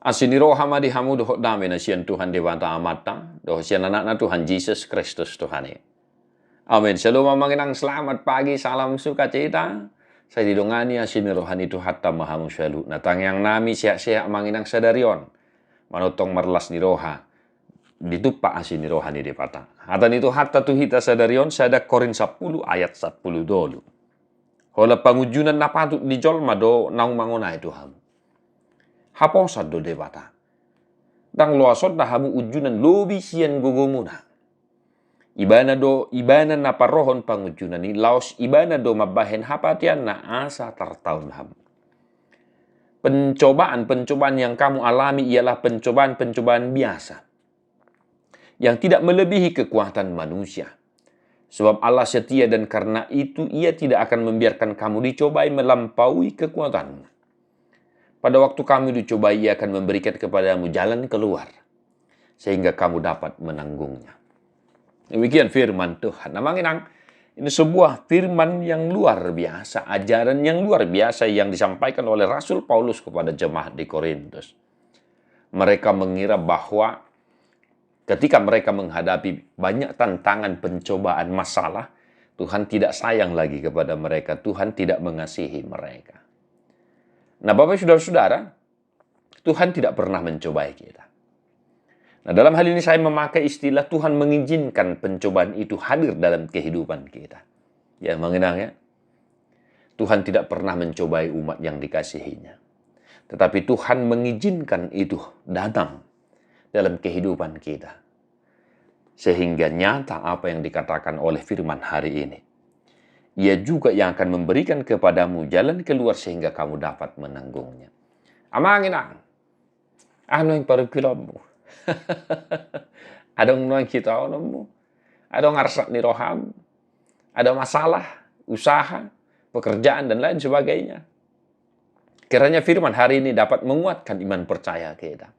Asini roha madi hamu doh dame na sian Tuhan dewanta amata, doh sian anak na Tuhan Yesus Kristus Tuhan. Amin. Shalom manginang selamat pagi, salam sukacita. Saya didongani asini rohani tu hatta mahamu selalu. Natang yang nami siak-siak manginang sadarion. Manotong marlas ni roha. Ditupa asini rohani depata. Hatan itu hatta tu hita sadarion sada Korin 10 ayat 10 dolu. Hola pangujunan napatut di jolma do naung mangonai Tuhan. Haposat do debata. Dang loasot dah hamu ujunan lobi sian gogomuna. Ibana na parohon pangujunan ni laos ibana do mabahen hapatian na asa tertaun hamu. Pencobaan yang kamu alami ialah pencobaan biasa. Yang tidak melebihi kekuatan manusia. Sebab Allah setia dan karena itu ia tidak akan membiarkan kamu dicobai melampaui kekuatanmu. Pada waktu kamu dicobai, ia akan memberikan kepadamu jalan keluar. Sehingga kamu dapat menanggungnya. Demikian firman Tuhan. Namanya ini sebuah firman yang luar biasa. Ajaran yang luar biasa yang disampaikan oleh Rasul Paulus kepada jemaat di Korintus. Mereka mengira bahwa ketika mereka menghadapi banyak tantangan, pencobaan, masalah, Tuhan tidak sayang lagi kepada mereka. Tuhan tidak mengasihi mereka. Nah, Bapak saudara-saudara, Tuhan tidak pernah mencobai kita. Nah, dalam hal ini saya memakai istilah Tuhan mengizinkan pencobaan itu hadir dalam kehidupan kita. Ya, mengenangnya. Tuhan tidak pernah mencobai umat yang dikasihinya. Tetapi Tuhan mengizinkan itu datang dalam kehidupan kita. Sehingga nyata apa yang dikatakan oleh firman hari ini. Ia juga yang akan memberikan kepadamu jalan keluar sehingga kamu dapat menanggungnya. Amangin ang. Ano yung parukilamu? Adong noang kita mo. Adong arsak ni roham. Ada masalah, usaha, pekerjaan dan lain sebagainya. Kiranya firman hari ini dapat menguatkan iman percaya kita.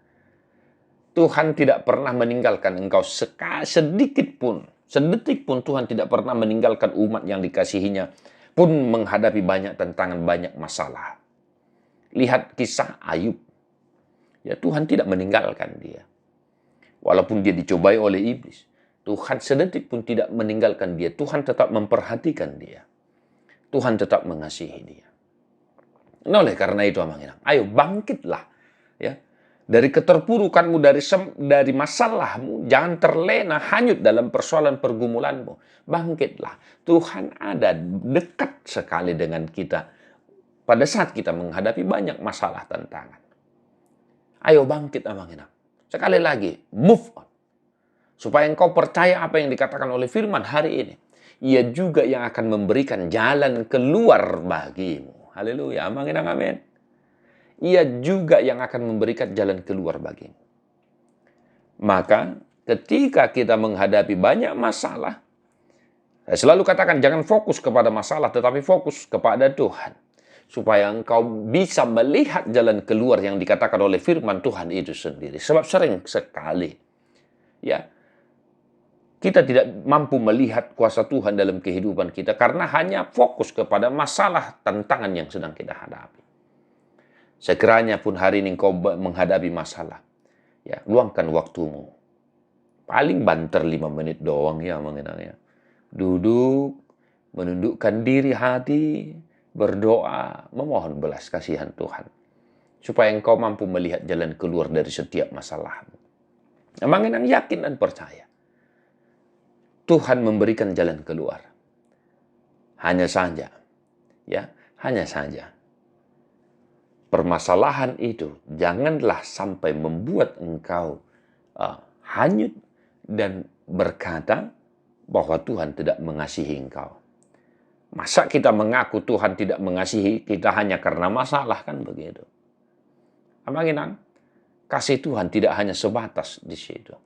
Tuhan tidak pernah meninggalkan engkau sedikit pun. Sedetik pun Tuhan tidak pernah meninggalkan umat yang dikasihinya pun menghadapi banyak tantangan, banyak masalah. Lihat kisah Ayub. Ya, Tuhan tidak meninggalkan dia. Walaupun dia dicobai oleh iblis. Tuhan sedetik pun tidak meninggalkan dia. Tuhan tetap memperhatikan dia. Tuhan tetap mengasihi dia. Nah, oleh karena itu, ayo bangkitlah. Ya. Dari keterpurukanmu, dari masalahmu, jangan terlena hanyut dalam persoalan pergumulanmu. Bangkitlah. Tuhan ada dekat sekali dengan kita pada saat kita menghadapi banyak masalah tantangan. Ayo bangkit, sekali lagi, move on. Supaya engkau percaya apa yang dikatakan oleh firman hari ini. Ia juga yang akan memberikan jalan keluar bagimu. Haleluya, amin. Ia juga yang akan memberikan jalan keluar bagimu. Maka ketika kita menghadapi banyak masalah, saya selalu katakan jangan fokus kepada masalah, tetapi fokus kepada Tuhan. Supaya engkau bisa melihat jalan keluar yang dikatakan oleh firman Tuhan itu sendiri. Sebab sering sekali, ya, kita tidak mampu melihat kuasa Tuhan dalam kehidupan kita karena hanya fokus kepada masalah tantangan yang sedang kita hadapi. Sekiranya pun hari ini kau menghadapi masalah, ya, luangkan waktumu. Paling banter 5 menit doang ya mengenangnya. Duduk, menundukkan diri hati, berdoa, memohon belas kasihan Tuhan. Supaya engkau mampu melihat jalan keluar dari setiap masalahmu. Mengenang yakin dan percaya. Tuhan memberikan jalan keluar. Hanya saja, ya, hanya saja. Permasalahan itu janganlah sampai membuat engkau hanyut dan berkata bahwa Tuhan tidak mengasihi engkau. Masa kita mengaku Tuhan tidak mengasihi kita hanya karena masalah, kan begitu? Amanginang, kasih Tuhan tidak hanya sebatas di situ.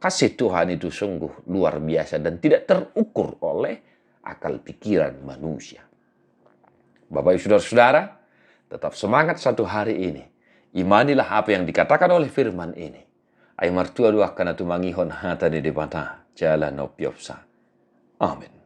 Kasih Tuhan itu sungguh luar biasa dan tidak terukur oleh akal pikiran manusia. Bapak Ibu saudara-saudara, tetap semangat satu hari ini. Imanilah apa yang dikatakan oleh firman ini. Ay martua dua kana tumangihon hata di debata jalan opiopsa. Amin.